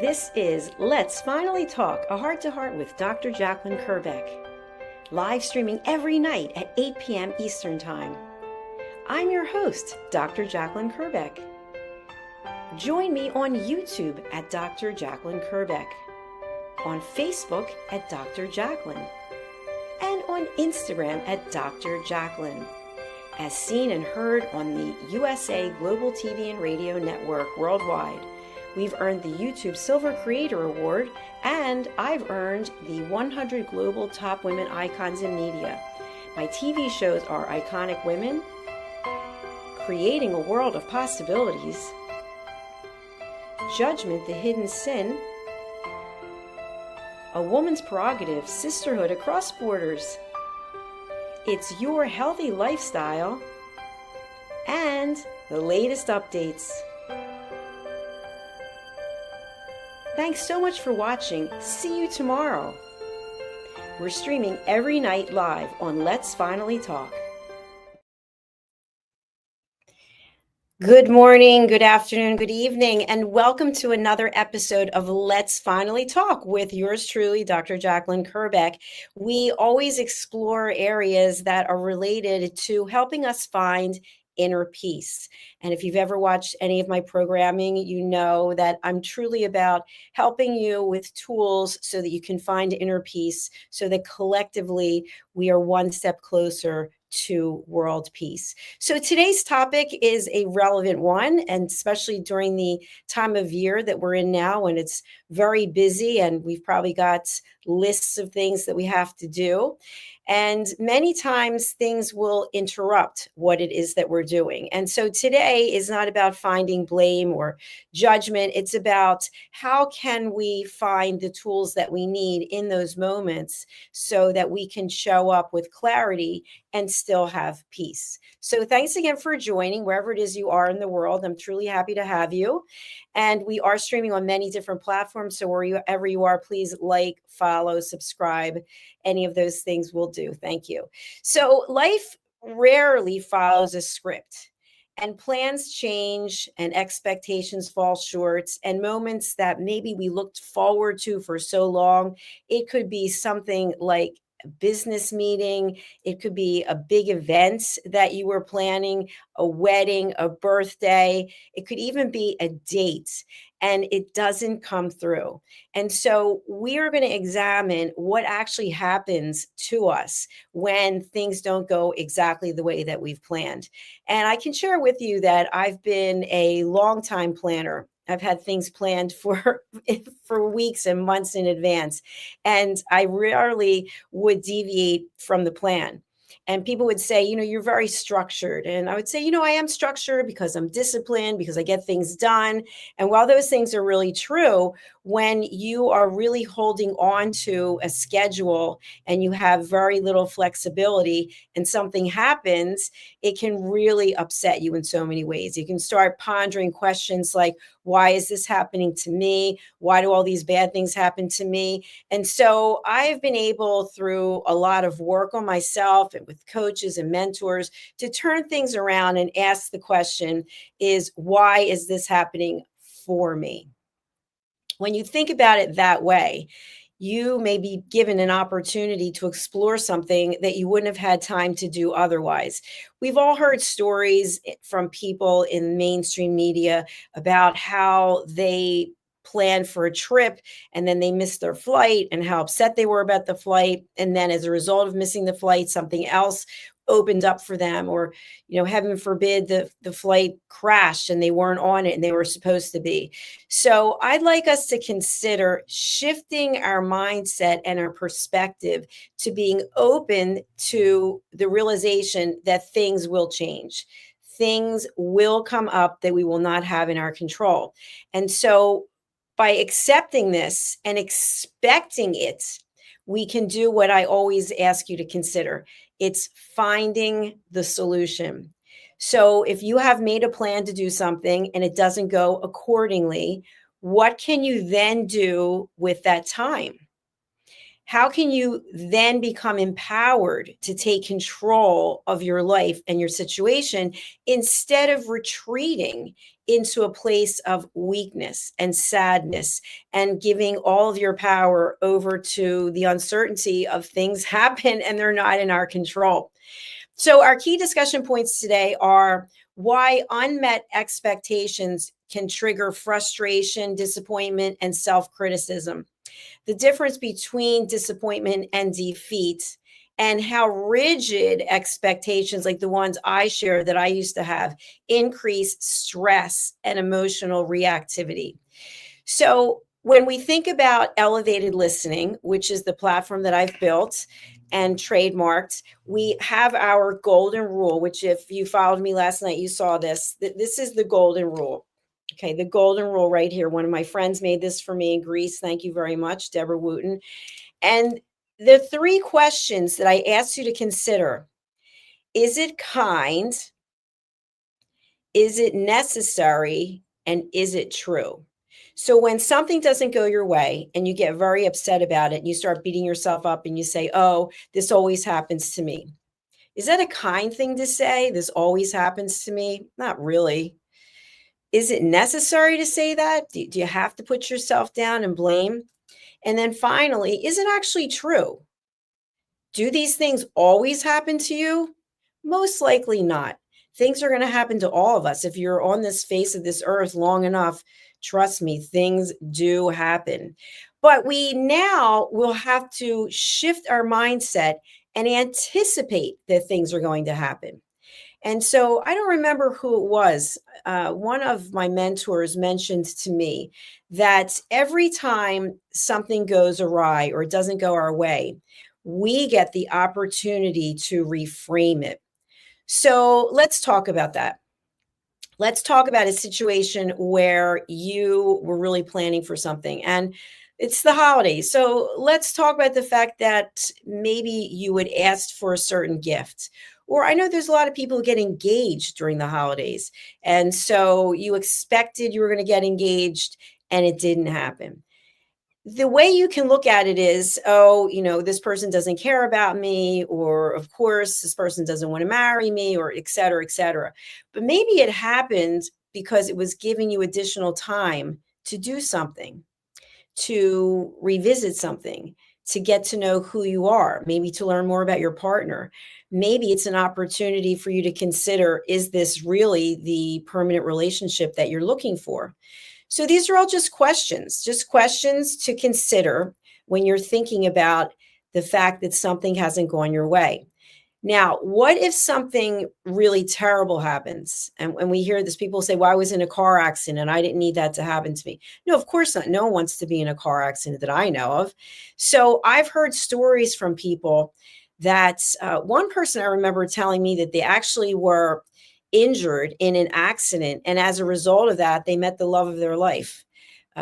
This is Let's Finally Talk, a heart-to-heart with Dr. Jacalyn Kerbeck, live streaming every night at 8 p.m. Eastern Time. I'm your host, Dr. Jacalyn Kerbeck. Join me on YouTube at Dr. Jacalyn Kerbeck, on Facebook at Dr. Jacalyn, and on Instagram at Dr. Jacalyn, as seen and heard on the USA Global TV and Radio Network worldwide. We've earned the YouTube Silver Creator Award, and I've earned the 100 Global Top Women Icons in Media. My TV shows are Iconic Women, Creating a World of Possibilities, Judgment, the Hidden Sin, A Woman's Prerogative, Sisterhood Across Borders, It's Your Healthy Lifestyle, and the latest updates. Thanks so much for watching. See you tomorrow. We're streaming every night live on Let's Finally Talk. Good morning, good afternoon, good evening, and welcome to another episode of Let's Finally Talk with yours truly, Dr. Jacalyn Kerbeck. We always explore areas that are related to helping us find inner peace. And if you've ever watched any of my programming, you know that I'm truly about helping you with tools so that you can find inner peace, so that collectively we are one step closer to world peace. So today's topic is a relevant one, and especially during the time of year that we're in now when it's very busy and we've probably got lists of things that we have to do. And many times things will interrupt what it is that we're doing. And so today is not about finding blame or judgment. It's about how can we find the tools that we need in those moments so that we can show up with clarity and still have peace. So thanks again for joining wherever it is you are in the world. I'm truly happy to have you. And we are streaming on many different platforms. So wherever you are, please like, follow, subscribe. Any of those things will do. Thank you. So life rarely follows a script, and plans change and expectations fall short, and moments that maybe we looked forward to for so long. It could be something like a business meeting. It could be a big event that you were planning, a wedding, a birthday. It could even be a date, and it doesn't come through. And so we are going to examine what actually happens to us when things don't go exactly the way that we've planned. And I can share with you that I've been a long-time planner. I've had things planned for weeks and months in advance, and I rarely would deviate from the plan. And people would say, you're very structured. And I would say, I am structured because I'm disciplined, because I get things done. And while those things are really true, when you are really holding on to a schedule and you have very little flexibility and something happens, it can really upset you in so many ways. You can start pondering questions like, why is this happening to me? Why do all these bad things happen to me? And so I've been able, through a lot of work on myself and with coaches and mentors, to turn things around and ask the question is, why is this happening for me? When you think about it that way, you may be given an opportunity to explore something that you wouldn't have had time to do otherwise. We've all heard stories from people in mainstream media about how they planned for a trip and then they missed their flight and how upset they were about the flight. And then as a result of missing the flight, something else opened up for them, or, heaven forbid, the flight crashed and they weren't on it and they were supposed to be. So I'd like us to consider shifting our mindset and our perspective to being open to the realization that things will change. Things will come up that we will not have in our control. And so by accepting this and expecting it, we can do what I always ask you to consider. It's finding the solution. So if you have made a plan to do something and it doesn't go accordingly, what can you then do with that time? How can you then become empowered to take control of your life and your situation instead of retreating into a place of weakness and sadness and giving all of your power over to the uncertainty of things happen and they're not in our control? So, our key discussion points today are why unmet expectations can trigger frustration, disappointment, and self criticism, the difference between disappointment and defeat, and how rigid expectations, like the ones I share that I used to have, increase stress and emotional reactivity. So, when we think about elevated listening, which is the platform that I've built and trademarked, we have our golden rule, which, if you followed me last night, you saw this. This is the golden rule. Okay, the golden rule right here. One of my friends made this for me in Greece. Thank you very much, Deborah Wooten. And the three questions that I asked you to consider: is it kind? Is it necessary? And is it true? So when something doesn't go your way and you get very upset about it, and you start beating yourself up and you say, "Oh, this always happens to me." Is that a kind thing to say? This always happens to me? Not really. Is it necessary to say that? Do you have to put yourself down and blame? And then finally, is it actually true? Do these things always happen to you? Most likely not. Things are going to happen to all of us. If you're on this face of this earth long enough, trust me, things do happen. But we now will have to shift our mindset and anticipate that things are going to happen. And so I don't remember who it was. One of my mentors mentioned to me that every time something goes awry or doesn't go our way, we get the opportunity to reframe it. So let's talk about that. Let's talk about a situation where you were really planning for something and it's the holidays. So let's talk about the fact that maybe you had asked for a certain gift. Or I know there's a lot of people who get engaged during the holidays. And so you expected you were going to get engaged and it didn't happen. The way you can look at it is, oh, this person doesn't care about me, or of course, this person doesn't want to marry me, or et cetera, et cetera. But maybe it happened because it was giving you additional time to do something, to revisit something, to get to know who you are, maybe to learn more about your partner. Maybe it's an opportunity for you to consider, is this really the permanent relationship that you're looking for? So these are all just questions to consider when you're thinking about the fact that something hasn't gone your way. Now, what if something really terrible happens? And we hear this, people say, well, I was in a car accident and I didn't need that to happen to me. No, of course not. No one wants to be in a car accident that I know of. So I've heard stories from people that one person I remember telling me that they actually were injured in an accident. And as a result of that, they met the love of their life.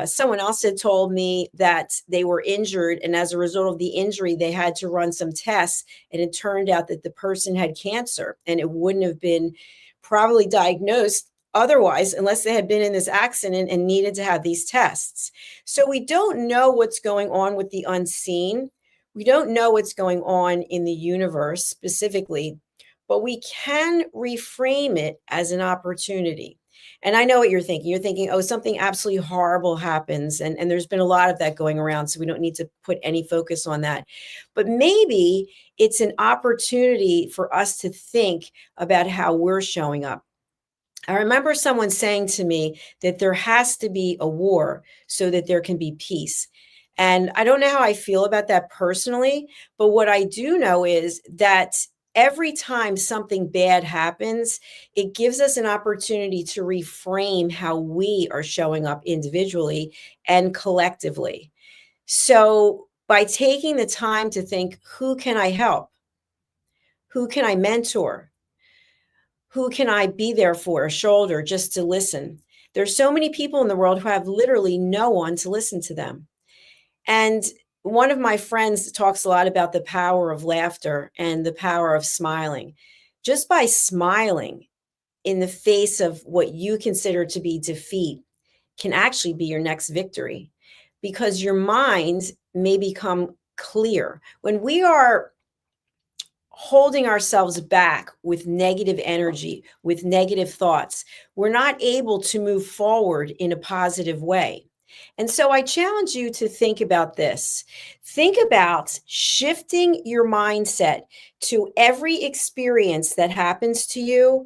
Someone else had told me that they were injured, and as a result of the injury, they had to run some tests, and it turned out that the person had cancer, and it wouldn't have been probably diagnosed otherwise unless they had been in this accident and needed to have these tests. So we don't know what's going on with the unseen. We don't know what's going on in the universe specifically, but we can reframe it as an opportunity. And I know what you're thinking. You're thinking, oh, something absolutely horrible happens. And there's been a lot of that going around. So we don't need to put any focus on that. But maybe it's an opportunity for us to think about how we're showing up. I remember someone saying to me that there has to be a war so that there can be peace. And I don't know how I feel about that personally, but what I do know is that every time something bad happens, it gives us an opportunity to reframe how we are showing up individually and collectively. So by taking the time to think, who can I help? Who can I mentor? Who can I be there for, a shoulder just to listen? There's so many people in the world who have literally no one to listen to them. And one of my friends talks a lot about the power of laughter and the power of smiling. Just by smiling in the face of what you consider to be defeat can actually be your next victory, because your mind may become clear. When we are holding ourselves back with negative energy, with negative thoughts, we're not able to move forward in a positive way. And so I challenge you to think about this. Think about shifting your mindset to every experience that happens to you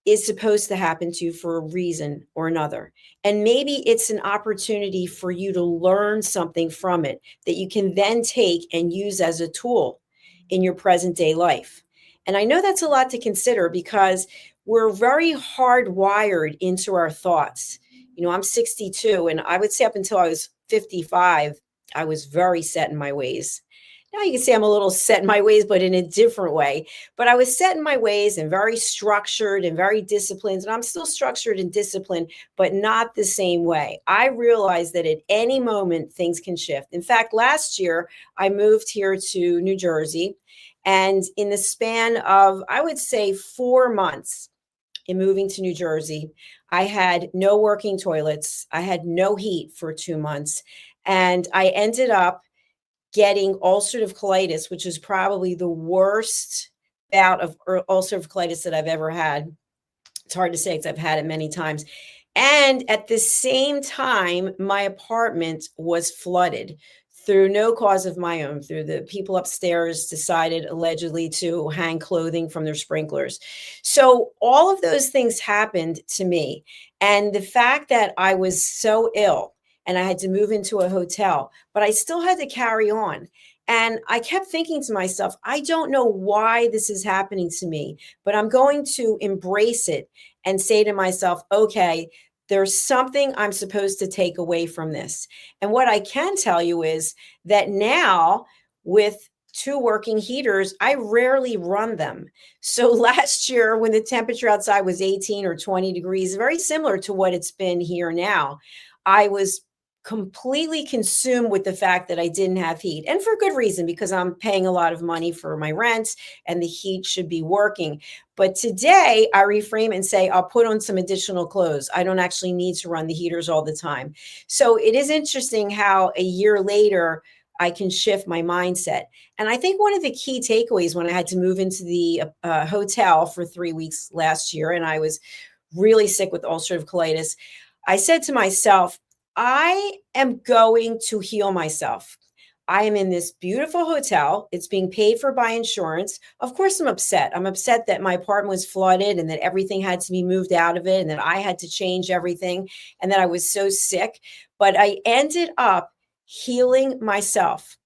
is supposed to happen to you for a reason or another. And maybe it's an opportunity for you to learn something from it that you can then take and use as a tool in your present day life. And I know that's a lot to consider because we're very hardwired into our thoughts. I'm 62, and I would say up until I was 55, I was very set in my ways. Now you can say I'm a little set in my ways, but in a different way. But I was set in my ways and very structured and very disciplined. And I'm still structured and disciplined, but not the same way. I realized that at any moment things can shift. In fact, last year I moved here to New Jersey. And in the span of, I would say, 4 months in moving to New Jersey, I had no working toilets. I had no heat for 2 months. And I ended up getting ulcerative colitis, which is probably the worst bout of ulcerative colitis that I've ever had. It's hard to say because I've had it many times. And at the same time, my apartment was flooded through no cause of my own, through the people upstairs decided allegedly to hang clothing from their sprinklers. So all of those things happened to me. And the fact that I was so ill and I had to move into a hotel, but I still had to carry on. And I kept thinking to myself, I don't know why this is happening to me, but I'm going to embrace it and say to myself, okay, there's something I'm supposed to take away from this. And what I can tell you is that now with two working heaters, I rarely run them. So last year, when the temperature outside was 18 or 20 degrees, very similar to what it's been here now, I was completely consumed with the fact that I didn't have heat, and for good reason, because I'm paying a lot of money for my rent and the heat should be working. But today I reframe and say, I'll put on some additional clothes. I don't actually need to run the heaters all the time. So it is interesting how a year later, I can shift my mindset. And I think one of the key takeaways when I had to move into the hotel for 3 weeks last year, and I was really sick with ulcerative colitis, I said to myself, I am going to heal myself. I am in this beautiful hotel. It's being paid for by insurance. Of course, I'm upset. I'm upset that my apartment was flooded and that everything had to be moved out of it and that I had to change everything and that I was so sick. But I ended up healing myself.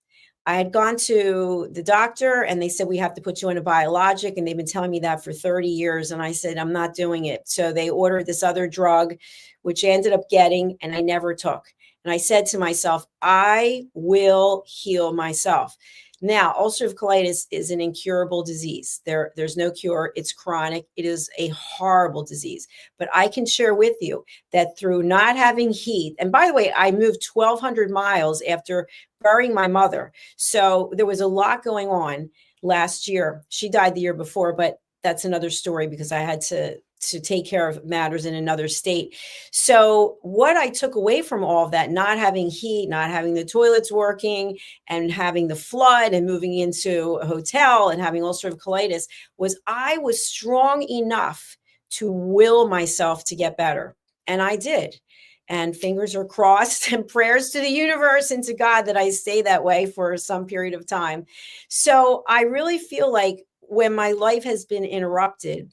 I had gone to the doctor and they said, we have to put you on a biologic. And they've been telling me that for 30 years. And I said, I'm not doing it. So they ordered this other drug, which I ended up getting and I never took. And I said to myself, I will heal myself. Now, ulcerative colitis is an incurable disease. There's no cure. It's chronic. It is a horrible disease. But I can share with you that through not having heat, and by the way, I moved 1,200 miles after burying my mother. So there was a lot going on last year. She died the year before, but that's another story because I had to take care of matters in another state. So what I took away from all of that, not having heat, not having the toilets working and having the flood and moving into a hotel and having ulcerative colitis, was I was strong enough to will myself to get better. And I did. And fingers are crossed and prayers to the universe and to God that I stay that way for some period of time. So I really feel like when my life has been interrupted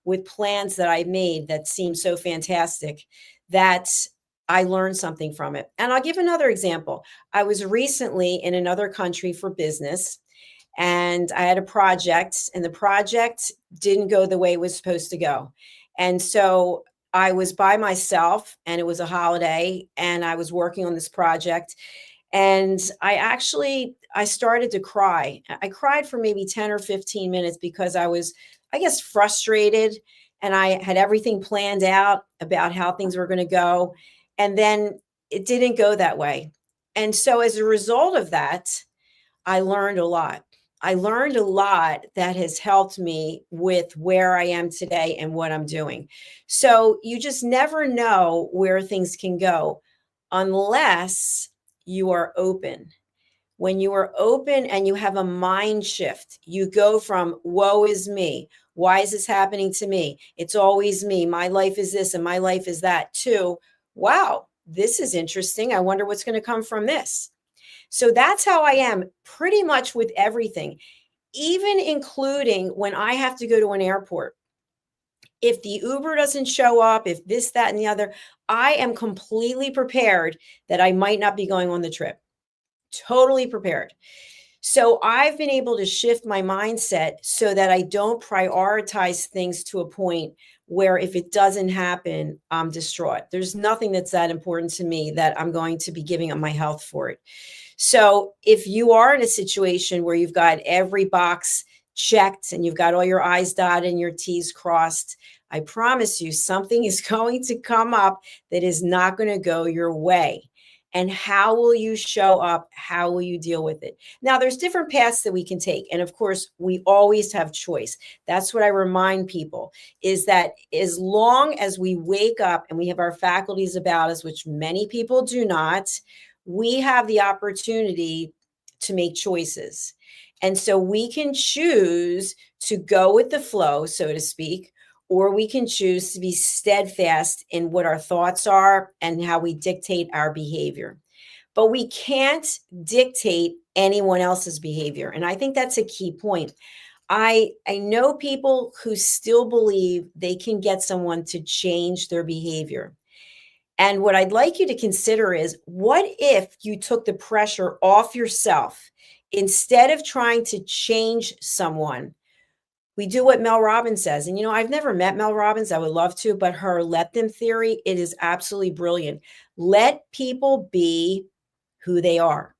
with plans that I made that seem so fantastic, that I learned something from it. And I'll give another example. I was recently in another country for business and I had a project and the project didn't go the way it was supposed to go. And so I was by myself and it was a holiday and I was working on this project and I started to cry. I cried for maybe 10 or 15 minutes because I was, I guess, frustrated and I had everything planned out about how things were going to go. And then it didn't go that way. And so as a result of that, I learned a lot. I learned a lot that has helped me with where I am today and what I'm doing. So you just never know where things can go unless you are open. When you are open and you have a mind shift, you go from woe is me. Why is this happening to me? It's always me. My life is this and my life is that, to wow, this is interesting. I wonder what's going to come from this. So that's how I am pretty much with everything, even including when I have to go to an airport. If the Uber doesn't show up, if this, that, and the other, I am completely prepared that I might not be going on the trip. Totally prepared. So I've been able to shift my mindset so that I don't prioritize things to a point where if it doesn't happen, I'm distraught. There's nothing that's that important to me that I'm going to be giving up my health for it. So if you are in a situation where you've got every box checked and you've got all your I's dotted and your T's crossed, I promise you something is going to come up that is not going to go your way. And how will you show up? How will you deal with it? Now, there's different paths that we can take. And of course, we always have choice. That's what I remind people, is that as long as we wake up and we have our faculties about us, which many people do not, we have the opportunity to make choices. And so we can choose to go with the flow, so to speak, or we can choose to be steadfast in what our thoughts are and how we dictate our behavior. But we can't dictate anyone else's behavior. And I think that's a key point. I know people who still believe they can get someone to change their behavior. And what I'd like you to consider is, what if you took the pressure off yourself instead of trying to change someone? We do what Mel Robbins says. And, I've never met Mel Robbins. I would love to, but her let them theory, it is absolutely brilliant. Let people be who they are.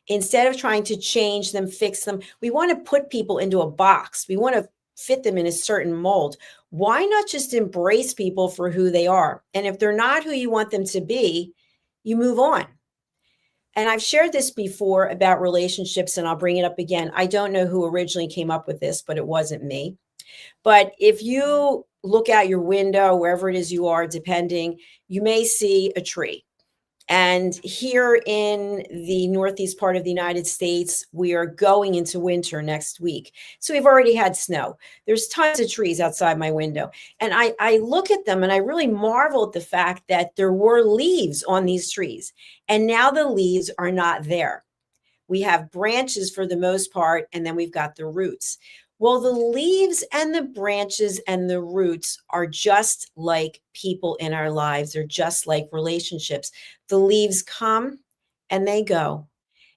Instead of trying to change them, fix them, we want to put people into a box. We want to fit them in a certain mold. Why not just embrace people for who they are? And if they're not who you want them to be, you move on. And I've shared this before about relationships, and I'll bring it up again. I don't know who originally came up with this, but it wasn't me. But if you look out your window, wherever it is you are, depending, you may see a tree. And here in the northeast part of the United States, we are going into winter next week. So we've already had snow. There's tons of trees outside my window. And I look at them and I really marvel at the fact that there were leaves on these trees. And now the leaves are not there. We have branches for the most part, and then we've got the roots. Well, the leaves and the branches and the roots are just like people in our lives. They're just like relationships. The leaves come and they go.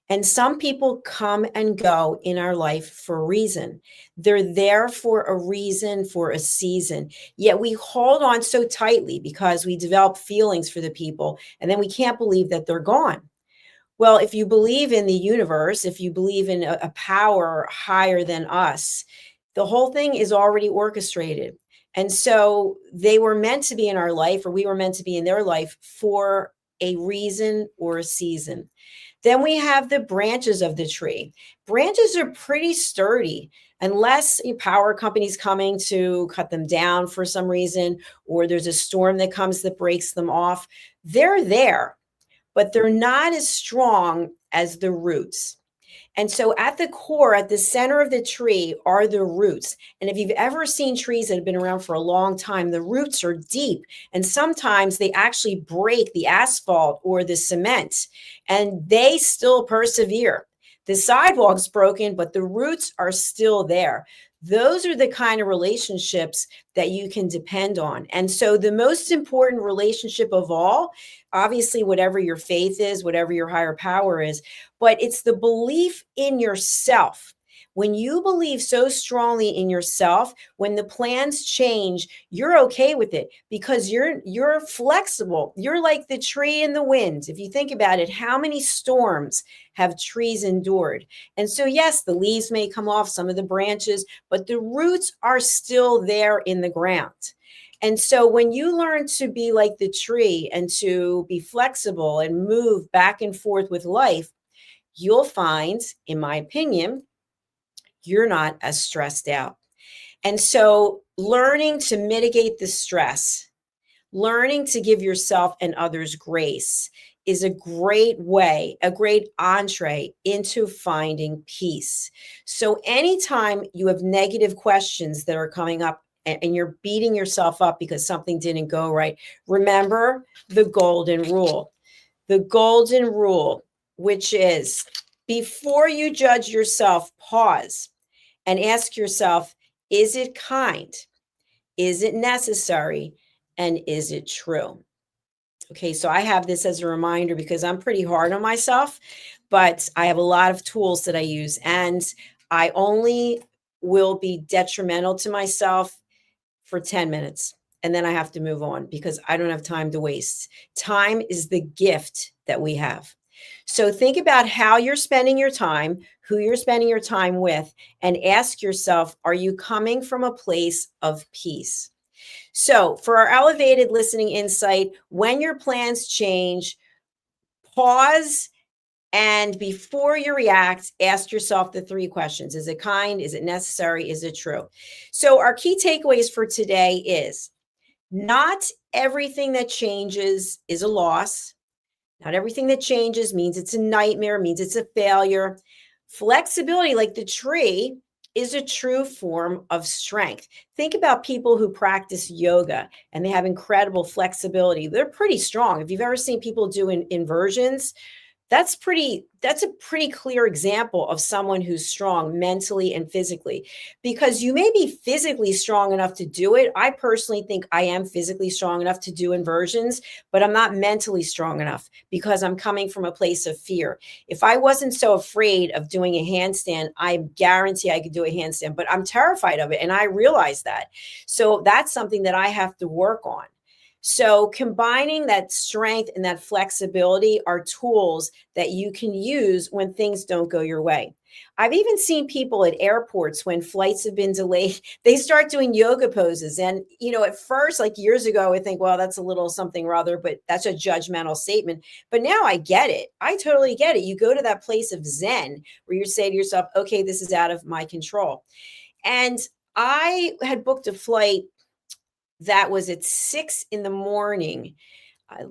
And some people come and go in our life for a reason. They're there for a reason, for a season. Yet we hold on so tightly because we develop feelings for the people, and then we can't believe that they're gone. Well, if you believe in the universe, if you believe in a power higher than us, the whole thing is already orchestrated. And so they were meant to be in our life, or we were meant to be in their life for a reason or a season. Then we have the branches of the tree. Branches are pretty sturdy unless a power company's coming to cut them down for some reason, or there's a storm that comes that breaks them off. They're there, but they're not as strong as the roots. And so at the core, at the center of the tree are the roots. And if you've ever seen trees that have been around for a long time, the roots are deep. And sometimes they actually break the asphalt or the cement, and they still persevere. The sidewalk's broken, but the roots are still there. Those are the kind of relationships that you can depend on. And so the most important relationship of all, obviously, whatever your faith is, whatever your higher power is, but it's the belief in yourself. When you believe so strongly in yourself, when the plans change, you're okay with it because you're flexible. You're like the tree in the wind. If you think about it, how many storms have trees endured? And so, yes, the leaves may come off, some of the branches, but the roots are still there in the ground. And so when you learn to be like the tree and to be flexible and move back and forth with life, you'll find, in my opinion, you're not as stressed out. And so learning to mitigate the stress, learning to give yourself and others grace is a great way, a great entree into finding peace. So anytime you have negative questions that are coming up and you're beating yourself up because something didn't go right, remember the golden rule. The golden rule, which is before you judge yourself, pause and ask yourself, is it kind? Is it necessary? And is it true? Okay, so I have this as a reminder because I'm pretty hard on myself, but I have a lot of tools that I use, and I only will be detrimental to myself for 10 minutes. And then I have to move on because I don't have time to waste. Time is the gift that we have. So think about how you're spending your time, who you're spending your time with, and ask yourself, are you coming from a place of peace? So, for our elevated listening insight, when your plans change, pause and before you react, ask yourself the three questions. Is it kind? Is it necessary? Is it true? So, our key takeaways for today is not everything that changes is a loss. Not everything that changes means it's a nightmare, means it's a failure. Flexibility, like the tree, is a true form of strength. Think about people who practice yoga and they have incredible flexibility. They're pretty strong. If you've ever seen people do inversions, that's a pretty clear example of someone who's strong mentally and physically, because you may be physically strong enough to do it. I personally think I am physically strong enough to do inversions, but I'm not mentally strong enough because I'm coming from a place of fear. If I wasn't so afraid of doing a handstand, I guarantee I could do a handstand, but I'm terrified of it, and I realize that. So that's something that I have to work on. So, combining that strength and that flexibility are tools that you can use when things don't go your way. I've even seen people at airports when flights have been delayed, they start doing yoga poses. And, at first, like years ago, I would think, well, that's a little something or other, but that's a judgmental statement. But now I get it. I totally get it. You go to that place of Zen where you say to yourself, okay, this is out of my control. And I had booked a flight that was at 6 in the morning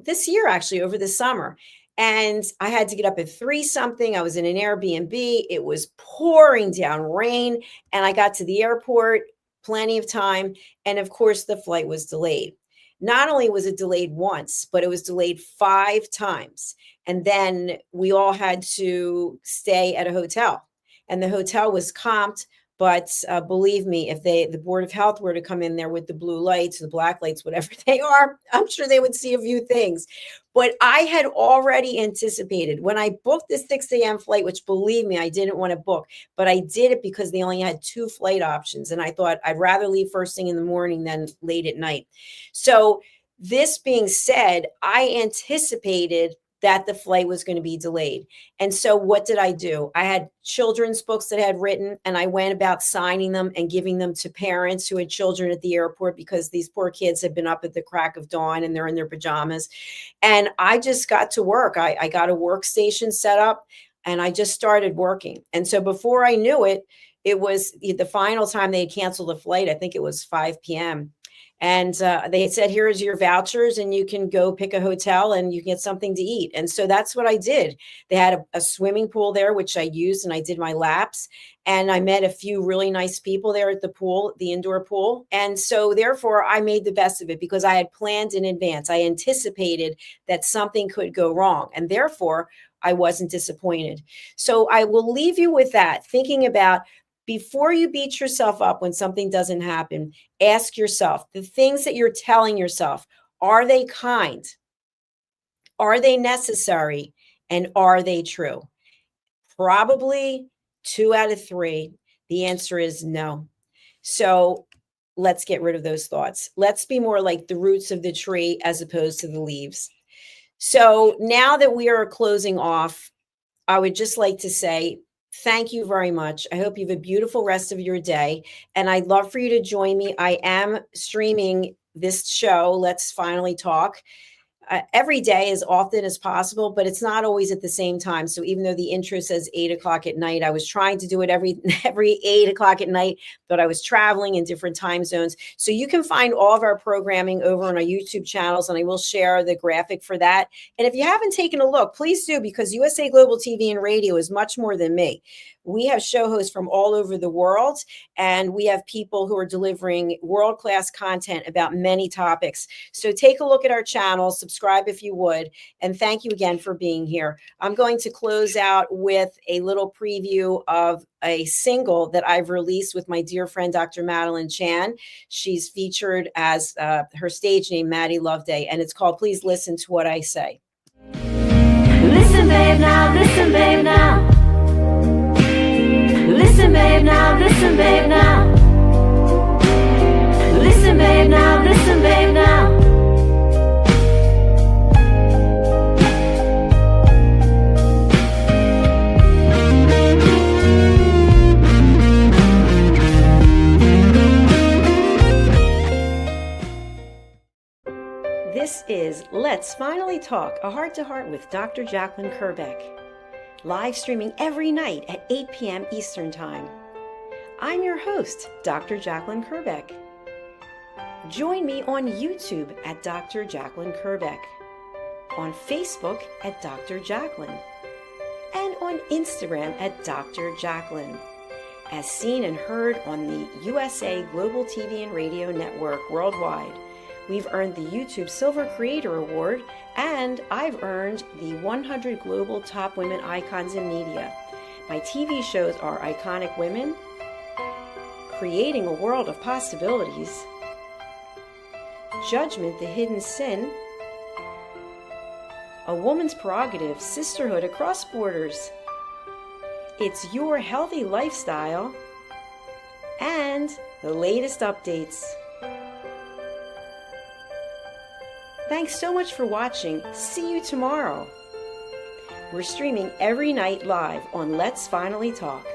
this year, actually, over the summer. And I had to get up at 3 something. I was in an Airbnb. It was pouring down rain. And I got to the airport, plenty of time. And of course, the flight was delayed. Not only was it delayed once, but it was delayed 5 times. And then we all had to stay at a hotel. And the hotel was comped. But believe me, if the Board of Health were to come in there with the blue lights, the black lights, whatever they are, I'm sure they would see a few things. But I had already anticipated when I booked the 6 a.m. flight, which believe me, I didn't want to book, but I did it because they only had 2 flight options. And I thought I'd rather leave first thing in the morning than late at night. So this being said, I anticipated that the flight was going to be delayed. And so what did I do? I had children's books that I had written, and I went about signing them and giving them to parents who had children at the airport because these poor kids had been up at the crack of dawn and they're in their pajamas. And I just got to work. I got a workstation set up and I just started working. And so before I knew it, it was the final time they had canceled the flight. I think it was 5 p.m. And they said, here's your vouchers and you can go pick a hotel and you can get something to eat. And so that's what I did. They had a swimming pool there, which I used, and I did my laps. And I met a few really nice people there at the pool, the indoor pool. And so therefore I made the best of it because I had planned in advance. I anticipated that something could go wrong. And therefore I wasn't disappointed. So I will leave you with that, thinking about before you beat yourself up when something doesn't happen, ask yourself the things that you're telling yourself, are they kind? Are they necessary? And are they true? Probably 2 out of 3. The answer is no. So let's get rid of those thoughts. Let's be more like the roots of the tree as opposed to the leaves. So now that we are closing off, I would just like to say, thank you very much. I hope you have a beautiful rest of your day. And I'd love for you to join me. I am streaming this show, Let's Finally Talk, every day as often as possible, but it's not always at the same time. So even though the intro says 8 o'clock at night, I was trying to do it every 8 o'clock at night, but I was traveling in different time zones. So you can find all of our programming over on our YouTube channels, and I will share the graphic for that. And if you haven't taken a look, please do, because USA Global TV and Radio is much more than me. We have show hosts from all over the world, and we have people who are delivering world-class content about many topics. So take a look at our channel, subscribe if you would, and thank you again for being here. I'm going to close out with a little preview of a single that I've released with my dear friend, Dr. Madeline Chan. She's featured as her stage name, Maddie Loveday, and it's called Please Listen to What I Say. Listen, babe, now, listen, babe, now. Listen, babe, now, listen, babe, now. Listen, babe, now, listen, babe, now. This is Let's Finally Talk, a heart-to-heart with Dr. Jacalyn Kerbeck. Live streaming every night at 8 p.m. Eastern Time. I'm your host, Dr. Jacalyn Kerbeck. Join me on YouTube at Dr. Jacalyn Kerbeck, on Facebook at Dr. Jacalyn, and on Instagram at Dr. Jacalyn, as seen and heard on the USA Global TV and Radio Network worldwide. We've earned the YouTube Silver Creator Award, and I've earned the 100 Global Top Women Icons in Media. My TV shows are Iconic Women, Creating a World of Possibilities, Judgment, the Hidden Sin, A Woman's Prerogative, Sisterhood Across Borders, It's Your Healthy Lifestyle, and the latest updates. Thanks so much for watching. See you tomorrow. We're streaming every night live on Let's Finally Talk.